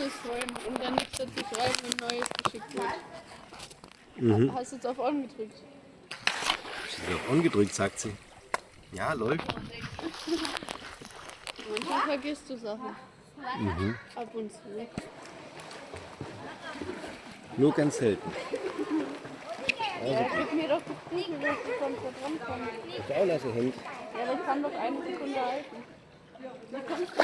das vorhin und dann nichts dazu schreiben, wenn Neues geschickt wird. Hast du jetzt auf On gedrückt? Ich habe auf On gedrückt, sagt sie. Ja, läuft. Manchmal vergisst du Sachen. Ab und zu. Nur ganz selten. Ja, gib mir doch die Kugel, dass du sonst da dran kommst. Ich auch lasse Hände. Ja, aber ich kann doch eine Sekunde halten. Wie kommst du?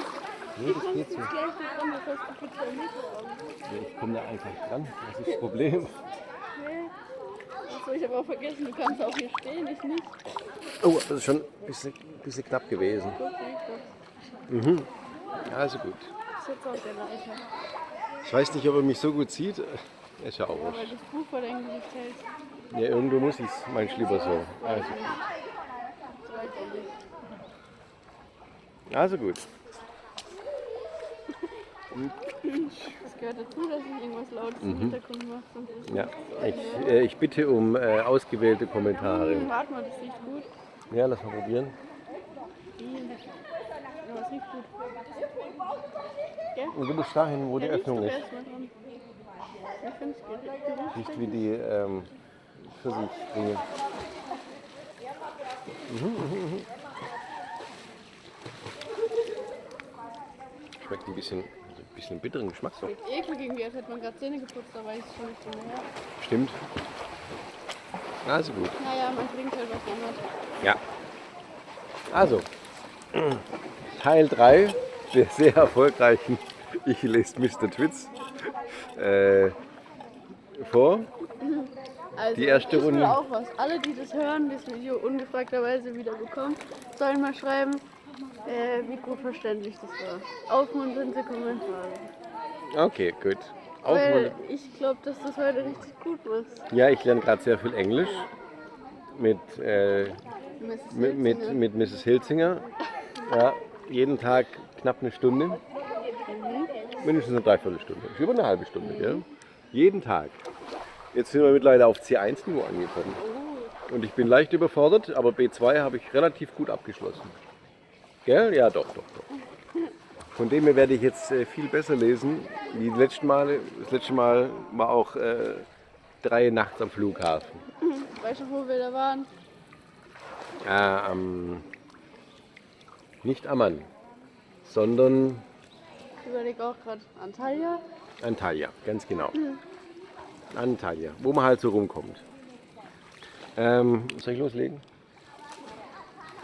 Nee, das geht so. Gleich da dran, das heißt, du kriegst ja nicht so. Ich komme da einfach dran. Das ist das Problem. Nee. Achso, ich habe auch vergessen, du kannst auch hier stehen, ich nicht. Oh, das ist schon ein bisschen knapp gewesen. Guck, wie ich das. Also gut. Ich sitze auf der Leiter. Ich weiß nicht, ob er mich so gut sieht. Ist ja auch Ja, weil wurscht. das Buch vor deinem Gesicht hält. Ja, irgendwo muss ich es, mein lieber so. Also gut. Das weiß ich nicht. Also gut. Das gehört dazu, dass ich irgendwas Lautes im Hintergrund mache. Sonst ist Ja, ich bitte um ausgewählte Kommentare. Warte mal, das riecht gut. Ja, lass mal probieren. Ja, das riecht gut. Gell? Und du bist dahin, wo die Öffnung ist. Erst mal dran. Ich finde es Riecht wie die Pfirsich-Dinge. Schmeckt ein bisschen bitteren Geschmack so. eklig irgendwie, als hätte man gerade Zähne geputzt, da weiß ich schon nicht so mehr. Stimmt. Also gut. Naja, man trinkt halt, was man hat. Ja. Also, Teil 3 der sehr erfolgreichen Ich lese Mr. Twits vor. Also, Die erste ich will Runde. auch was. Alle, die das hören, das Video ungefragterweise wieder bekommen, sollen mal schreiben, wie gut verständlich das war. Aufmunternde Kommentare. Okay, gut. Weil ich glaube, dass das heute richtig gut machst. Ja, ich lerne gerade sehr viel Englisch mit Mrs. mit Mrs. Hilzinger. Ja, jeden Tag knapp eine Stunde. Mindestens eine Dreiviertelstunde. Über eine halbe Stunde. Gell? Jeden Tag. Jetzt sind wir mittlerweile auf C1-Niveau angekommen. Und ich bin leicht überfordert, aber B2 habe ich relativ gut abgeschlossen. Gell? Ja, doch. Von dem her werde ich jetzt viel besser lesen wie die letzten Male. Das letzte Mal war auch 3 nachts am Flughafen. Weißt du, wo wir da waren? Nicht Amman, sondern Ich überlege auch gerade Antalya. Antalya, ganz genau. Antalya, wo man halt so rumkommt. Soll ich loslegen?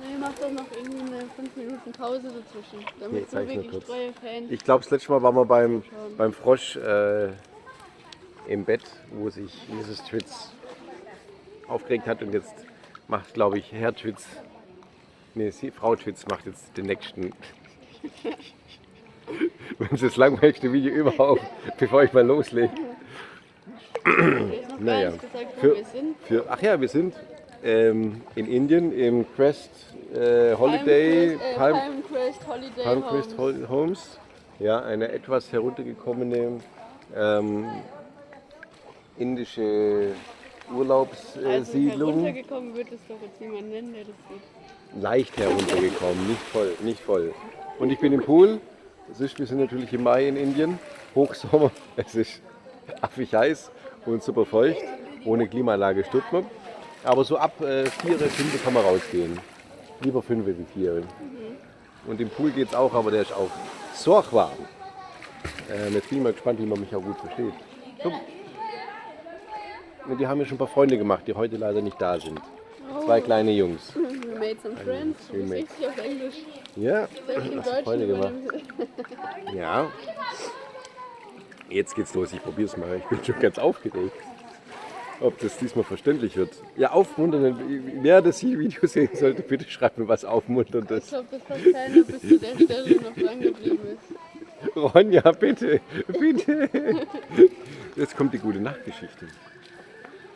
Nee, mach doch noch irgendwie eine 5 Minuten Pause dazwischen. Nee, Damit zeig du ich nur wirklich kurz. treue Fans. Ich glaube, das letzte Mal waren wir beim Frosch im Bett, wo sich Mrs. Twits aufgeregt hat und jetzt macht, glaube ich, Herr Twits, Frau Twits macht jetzt den nächsten. Wenn es das langweiligste Video überhaupt, bevor ich mal loslege. Ich noch gar Naja. nicht gesagt, wo wir sind. Ach ja, wir sind in Indien im Crest Holiday, Palmcrest Holiday Palmcrest Homes. Ja, eine etwas heruntergekommene indische Also Urlaubssiedlung. heruntergekommen wird es doch jetzt niemand nennen, der das sieht. Leicht heruntergekommen, nicht voll. Und ich bin im Pool. Wir sind natürlich im Mai in Indien, Hochsommer. Es ist affig heiß und super feucht. Ohne Klimaanlage stirbt man. Aber so ab 4, 5 kann man rausgehen. Lieber 5 wie 4. Und im Pool geht es auch, aber der ist auch so warm. Jetzt bin ich mal gespannt, wie man mich auch gut versteht. So. Und die haben mir schon ein paar Freunde gemacht, die heute leider nicht da sind. 2 kleine Jungs. We made some friends. Du bist richtig auf Englisch. Ja, Selbst in hast du Deutsch Freunde gemacht. übernimmst. Ja. Jetzt geht's los, ich probier's mal. Ich bin schon ganz aufgeregt, ob das diesmal verständlich wird. Ja, aufmunternd. Wer das hier Video sehen sollte, bitte schreibt mir was Ich Aufmunterndes. glaube, das hat keiner bis zu der Stelle noch dran geblieben ist. Ronja, bitte. Jetzt kommt die gute Nachtgeschichte.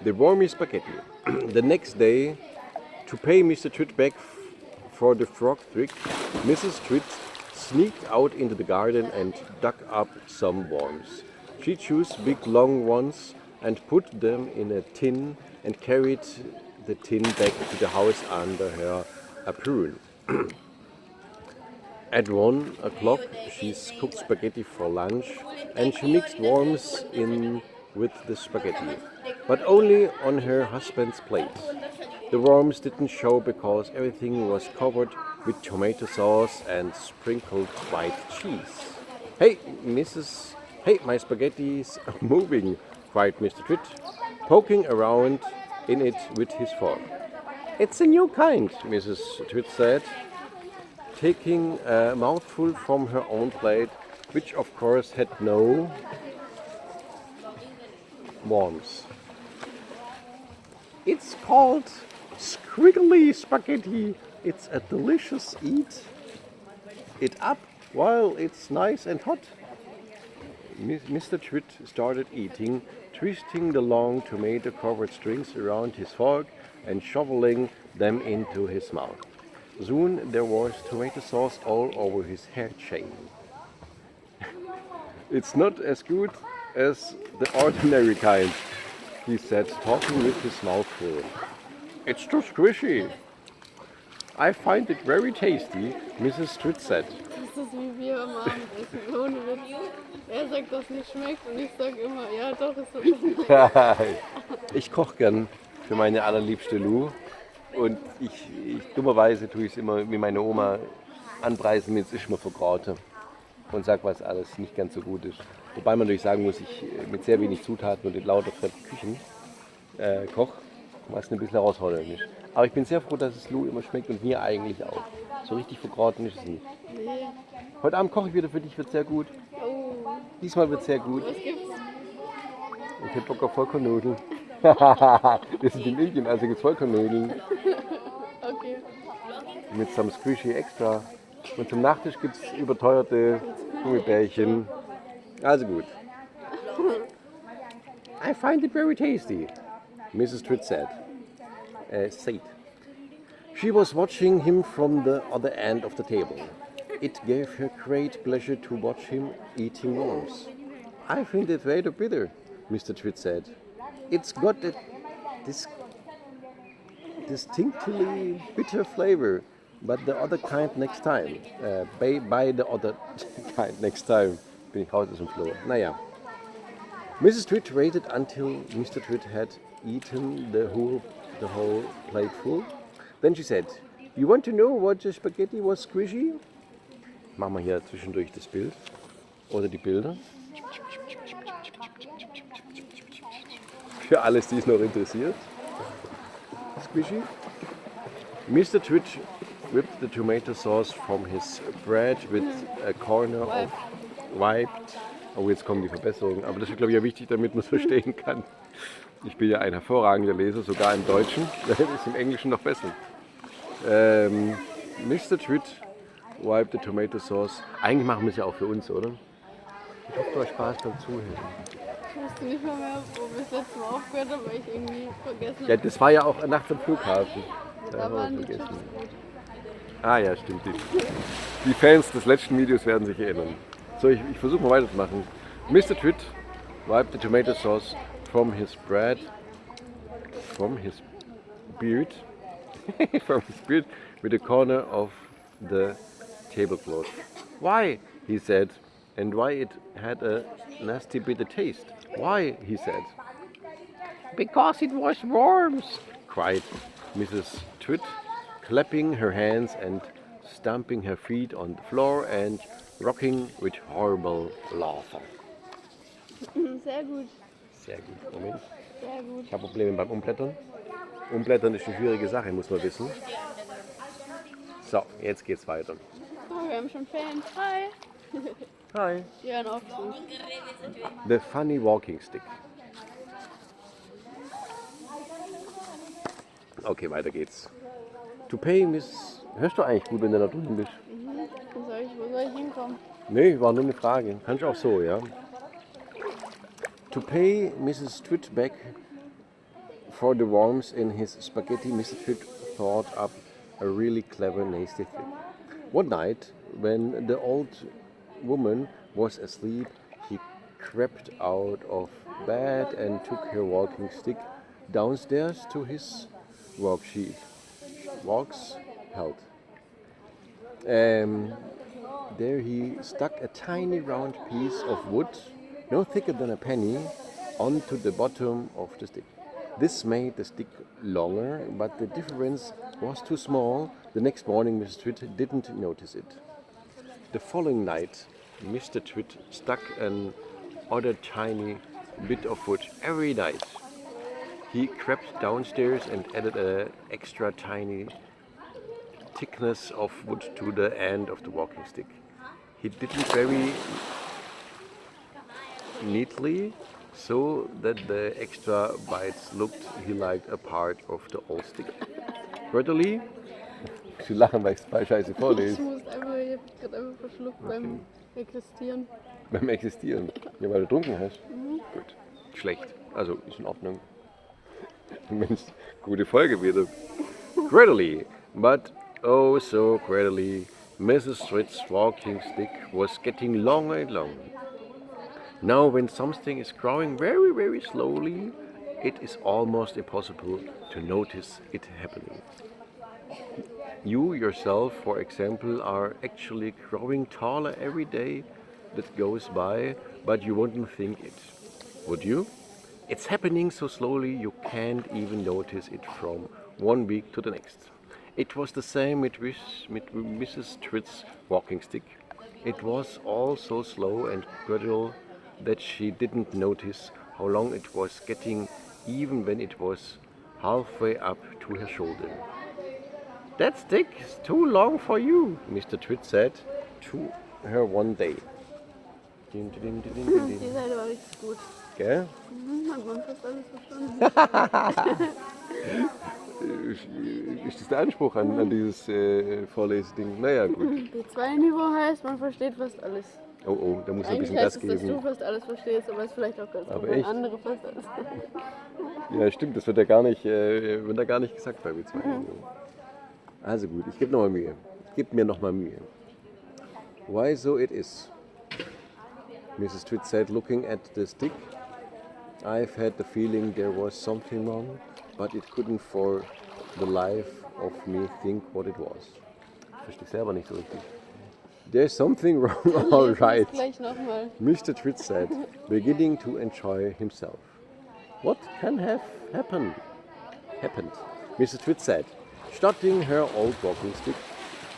The wormy spaghetti. The next day, to pay Mr. Twit back for the frog trick, Mrs. Twit sneaked out into the garden and dug up some worms. She chose big long ones and put them in a tin and carried the tin back to the house under her apron. At 1 o'clock, she cooked spaghetti for lunch and she mixed worms in with the spaghetti, but only on her husband's plate. The worms didn't show because everything was covered with tomato sauce and sprinkled white cheese. Hey, Mrs. Hey, my spaghetti's moving, cried Mr. Twit, poking around in it with his fork. It's a new kind, Mrs. Twit said, taking a mouthful from her own plate, which of course had no worms. It's called squiggly spaghetti. It's a delicious eat it up while it's nice and hot. Mr. Twit started eating, twisting the long tomato-covered strings around his fork and shoveling them into his mouth. Soon there was tomato sauce all over his hair chain. It's not as good as the ordinary kind, he said, talking with his mouth full. It's too squishy. I find it very tasty, Mrs. Twit said. Das ist wie wir am Abendessen, ohne Witz. Er sagt, dass es nicht schmeckt und ich sage immer, ja doch, ist so schon. Ich koche gern für meine allerliebste Lou und dummerweise tue ich es immer wie meine Oma anpreisen, wenn es ist mir vergraute und sage, was alles nicht ganz so gut ist. Wobei man natürlich sagen muss, ich mit sehr wenig Zutaten und in lauter fremden Küchen koche, was ein bisschen herausfordernd ist. Aber ich bin sehr froh, dass es Lou immer schmeckt und mir eigentlich auch. So richtig vergrauten ist es nicht. Nee. Heute Abend koche ich wieder für dich, wird sehr gut. Oh, Diesmal wird sehr gut. was gibt's? Ich hab Bock auf Vollkornnudeln. Wir sind in Indien, also gibt's Vollkornnudeln. Okay. Mit some squishy extra. Und zum Nachtisch gibt's überteuerte Gummibärchen. Also gut. I find it very tasty, Mrs. Twit said. She was watching him from the other end of the table. It gave her great pleasure to watch him eating worms. I find it rather bitter, Mr. Twit said. It's got a distinctly bitter flavor, but the other kind next time. Buy the other kind next time. Bin ich raus aus dem Floh. Naja. Mrs. Twit waited until Mr. Twit had eaten the whole plate full. Then she said, "You want to know what the spaghetti was squishy?" Machen wir hier zwischendurch das Bild oder die Bilder. Für alles, die es noch interessiert. Squishy. Mr. Twit whipped the tomato sauce from his bread with a corner of wiped. Oh, jetzt kommen die Verbesserungen. Aber das ist, glaube ich, ja wichtig, damit man es verstehen kann. Ich bin ja ein hervorragender Leser, sogar im Deutschen. Das ist im Englischen noch besser. Mr. Twit wiped the tomato sauce. Eigentlich machen wir es ja auch für uns, oder? Ich hoffe, du hast Spaß beim Zuhören. Ich wusste nicht mal mehr, wo wir das letzte Mal aufgehört haben, weil ich irgendwie vergessen habe. Ja, das war ja auch nach dem Flughafen. Da waren die Chips gut. Ah ja, stimmt. Die Fans des letzten Videos werden sich erinnern. So, ich versuche mal weiterzumachen. Mr. Twit wiped the tomato sauce from his bread, from his beard, with a corner of the tablecloth. Why? He said, and why it had a nasty bitter taste. Why? He said. Because it was worms, cried Mrs. Twit, clapping her hands and stamping her feet on the floor and rocking with horrible laughter. Sehr gut. Sehr gut, Moment. Sehr gut. Ich habe Probleme beim Umblättern. Umblättern ist eine schwierige Sache, muss man wissen. So, jetzt geht's weiter. Oh, wir haben schon Fans. Hi. Hi. Die hören auch zu. The funny walking stick. Okay, weiter geht's. To pay Miss... Hörst du eigentlich gut, wenn du da drüben bist? Wo soll ich hinkommen? Nee, war nur eine Frage. Kannst du auch so, ja? To pay Mrs. Twit back for the worms in his spaghetti, Mr. Twit thought up a really clever, nasty trick. One night, when the old woman was asleep, he crept out of bed and took her walking stick downstairs to his worksheet. Walks held. there he stuck a tiny round piece of wood, no thicker than a penny, onto the bottom of the stick. This made the stick longer, but the difference was too small. The next morning, Mrs. Twit didn't notice it. The following night, Mr. Twit stuck an other tiny bit of wood every night. He crept downstairs and added an extra tiny thickness of wood to the end of the walking stick. He did it very neatly so that the extra bites looked like a part of the old stick. Gradually, Sie lachen, weil ich es scheiße Ich vorlese. muss einfach, ich hab gerade einfach verschluckt beim Existieren. Beim Existieren. Ja, weil du getrunken hast. Gut. Schlecht. Also ist in Ordnung. Mensch, gute Folge wieder. Gradually, but oh so gradually, Mrs. Twit's walking stick was getting longer and longer. Now when something is growing very, very slowly, it is almost impossible to notice it happening. You yourself, for example, are actually growing taller every day that goes by, but you wouldn't think it, would you? It's happening so slowly you can't even notice it from one week to the next. It was the same with Mrs. Twit's walking stick. It was all so slow and gradual that she didn't notice how long it was getting, even when it was halfway up to her shoulder. That stick is too long for you, Mr. Twit said to her one day. Dim, dim, dim, dim, dim, Die dim. Seite war richtig gut. Gell? Hat man fast alles verstanden. Ist das der Anspruch an dieses Vorleseding? Naja, gut. B2-Niveau heißt, man versteht fast alles. Oh, oh, da muss ein Eigentlich bisschen Gas heißt es, dass du geben. fast alles verstehst, aber es ist vielleicht auch ganz Aber gut, wenn echt? andere fast alles. Ja, stimmt, das wird ja gar nicht gesagt bei B2. Also gut, ich gebe nochmal Mühe. Ich gebe mir nochmal Mühe. Why so it is? Mrs. Twit said, looking at the stick. I've had the feeling there was something wrong, but it couldn't for the life of me think what it was. Ich verstehe selber nicht so richtig. There's something wrong, all right, Gleich nochmal. Mr. Twit said, beginning to enjoy himself. What can have happened? Mrs. Twit said, starting her old walking stick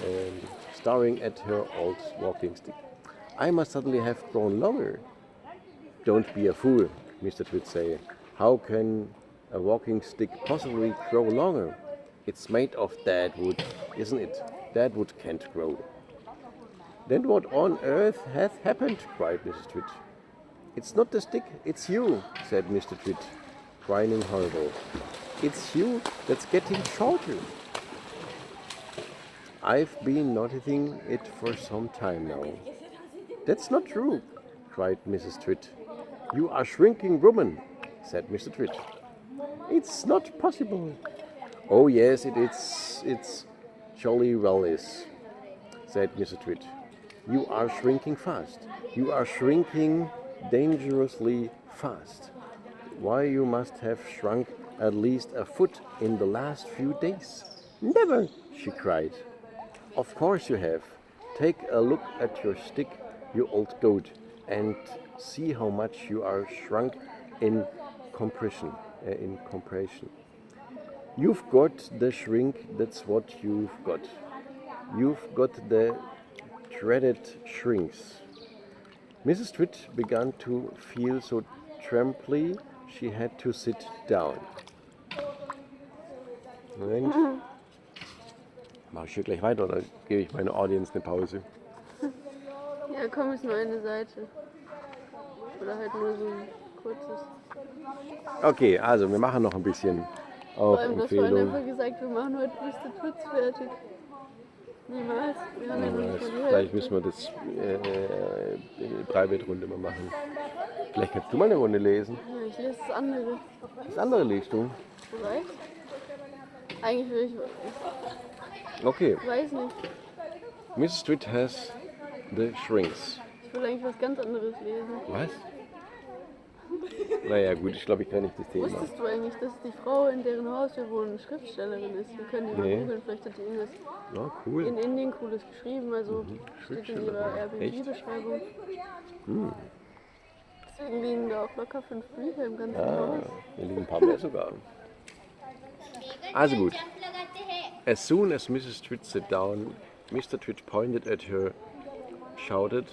and staring at her old walking stick. I must suddenly have grown longer. Don't be a fool, Mr. Twit said. How can a walking stick possibly grow longer? It's made of dead wood, isn't it? Dead wood can't grow. Then what on earth hath happened? Cried Mrs. Twit. It's not the stick, it's you, said Mr. Twit, whining horrible. It's you that's getting shorter. I've been noticing it for some time now. That's not true, cried Mrs. Twit. You are shrinking, woman, said Mr. Twit. It's not possible. Oh yes, it's jolly well is, said Mr. Twit. You are shrinking fast. You are shrinking dangerously fast. Why, you must have shrunk at least a foot in the last few days. Never, she cried. Of course you have. Take a look at your stick, you old goat, and see how much you are shrunk in compression. You've got the shrink, that's what you've got. You've got the dreaded shrinks. Mrs. Twit began to feel so trembly she had to sit down. Moment. Mache ich hier gleich weiter oder gebe ich meiner Audience eine Pause? Ja, komm, ist nur eine Seite. Oder halt nur so ein kurzes. Okay, also wir machen noch ein bisschen auf Vor allem, das vorhin Empfehlung. einfach gesagt, wir machen heute Mr. Twits fertig. Niemals. Wir haben ja noch nicht mal die Vielleicht Hälfte. müssen wir das Private-Runde mal machen. Vielleicht kannst du mal eine Runde lesen. Ja, ich lese das andere. Das andere liest du. Vielleicht? Eigentlich will ich. Okay. Ich weiß nicht. Mrs. Twit has the shrinks. Ich will eigentlich was ganz anderes lesen. Was? Naja, gut, ich glaube, ich kann nicht das Thema. Wusstest du eigentlich, dass die Frau, in deren Haus wir wohnen, Schriftstellerin ist? Wir können die mal Nee. googeln, vielleicht hat die irgendwas Ja, cool. in Indien Cooles geschrieben, also steht in ihrer Airbnb-Beschreibung. Deswegen liegen da auch locker 5 Bücher im ganzen Haus. Hier liegen ein paar mehr sogar. Also gut. As soon as Mrs. Twits sat down, Mr. Twit pointed at her, shouted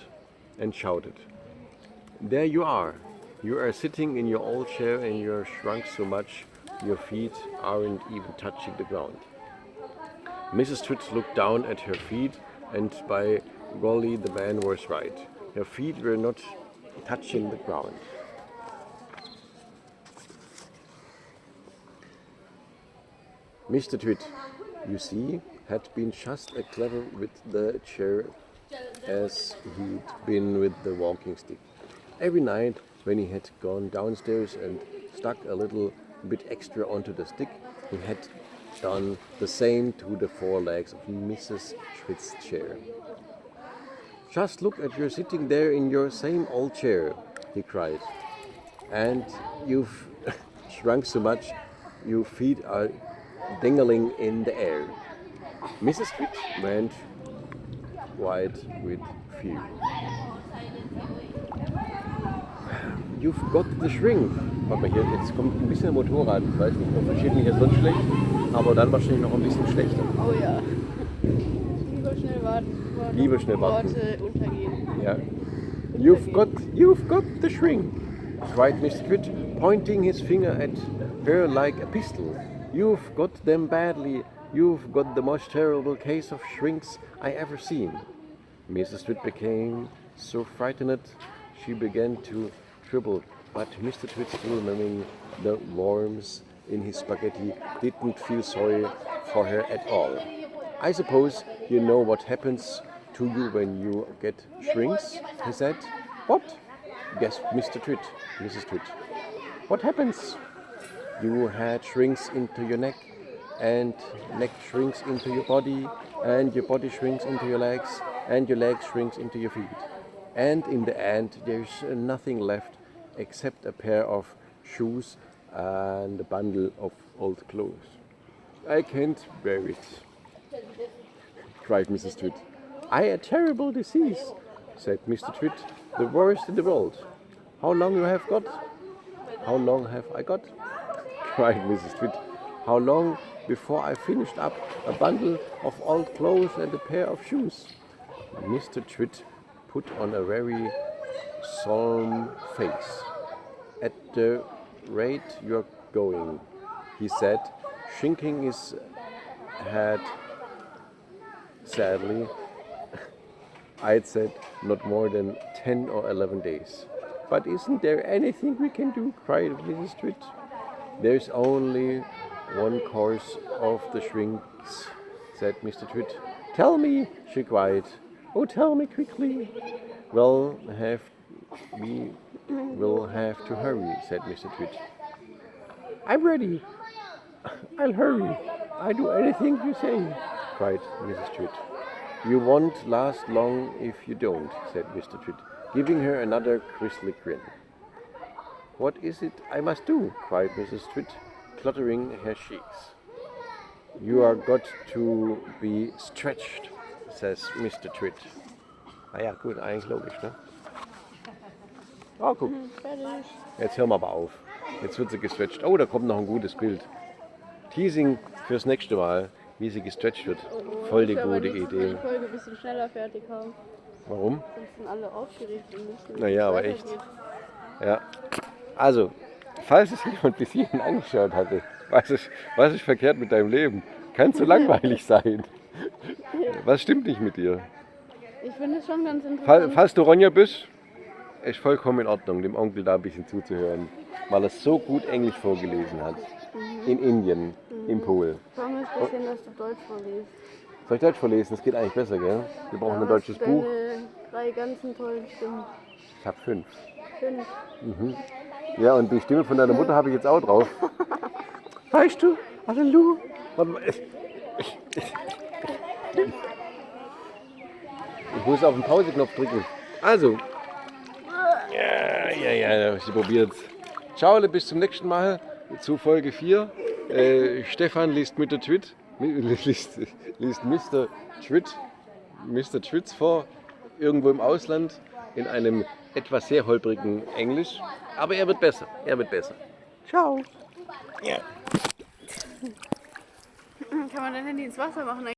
and shouted. There you are. You are sitting in your old chair and you're shrunk so much your feet aren't even touching the ground. Mrs. Twit looked down at her feet and by golly the man was right. Her feet were not touching the ground. Mr. Twit, you see, had been just as clever with the chair as he'd been with the walking stick. Every night when he had gone downstairs and stuck a little bit extra onto the stick, he had done the same to the four legs of Mrs. Twit's chair. Just look at you sitting there in your same old chair, he cried. And you've shrunk so much, your feet are dangling in the air. Mrs. Twit went white with fear. You've got the shrink. Warte mal hier, jetzt kommt ein bisschen Motorrad. Ich weiß nicht, man versteht mich jetzt sonst schlecht, aber dann wahrscheinlich noch ein bisschen schlechter. Oh ja. Lieber schnell warten, bevor Lieber schnell warten. Worte untergehen. Ja. You've got the shrink, cried Mr. Twit, pointing his finger at her like a pistol. You've got them badly. You've got the most terrible case of shrinks I ever seen. Mrs. Twit became so frightened she began to tremble, but Mr. Twit, still numbing the worms in his spaghetti, didn't feel sorry for her at all. I suppose you know what happens to you when you get shrinks, he said. What? Gasped Mrs. Twit. What happens? You had shrinks into your neck, and neck shrinks into your body, and your body shrinks into your legs, and your legs shrinks into your feet. And in the end, there's nothing left except a pair of shoes and a bundle of old clothes. I can't bear it, cried Mrs. Twit. A terrible disease, said Mr. Twit, the worst in the world. How long you have got? How long have I got? Cried Mrs. Twit. How long before I finished up a bundle of old clothes and a pair of shoes? Mr. Twit put on a very solemn face. At the rate you're going, he said, shaking his head sadly. I'd said not more than 10 or 11 days. But isn't there anything we can do? Cried Mrs. Twit. There's only one course of the shrinks, said Mr. Twit. Tell me, she cried. Oh, tell me quickly. We will have to hurry, said Mr. Twit. I'm ready. I'll hurry. I'll do anything you say, cried Mrs. Twit. You won't last long if you don't, said Mr. Twit, giving her another grisly grin. What is it I must do? Cried Mrs. Twit, cluttering her cheeks. You are got to be stretched, says Mr. Twit. Ah ja, gut, eigentlich logisch, ne? Oh, guck. Fertig. Jetzt hören wir aber auf. Jetzt wird sie gestretcht. Oh, da kommt noch ein gutes Bild. Teasing fürs nächste Mal, wie sie gestretcht wird. Voll die gute Idee. Die Folge ein bisschen schneller fertig haben. Warum? Sonst sind alle aufgeregt und müssen. Naja, aber echt. Ja. Also, falls es jemand bis hierhin angeschaut hatte, was ist verkehrt mit deinem Leben? Kannst du langweilig sein? Was stimmt nicht mit dir? Ich finde es schon ganz interessant. Falls du Ronja bist, ist vollkommen in Ordnung, dem Onkel da ein bisschen zuzuhören, weil er so gut Englisch vorgelesen hat. In Indien, im Pool. Komm jetzt ein bisschen, dass du Deutsch vorliest. Soll ich Deutsch vorlesen? Das geht eigentlich besser, gell? Wir brauchen ein deutsches Buch. Deine 3 ganzen tollen Stimmen. Ich habe 5. 5. Ja, und die Stimme von deiner Mutter habe ich jetzt auch drauf. Weißt du, Halleluja. Warte mal. Ich muss auf den Pauseknopf drücken. Also. Ja, sie probiert's. Ciao, bis zum nächsten Mal zu Folge 4. Stefan liest mit der Twit, liest Mr. Twits vor, irgendwo im Ausland, in einem etwas sehr holprigen Englisch. Aber er wird besser, Ciao. Ja. Kann man dein Handy ins Wasser machen?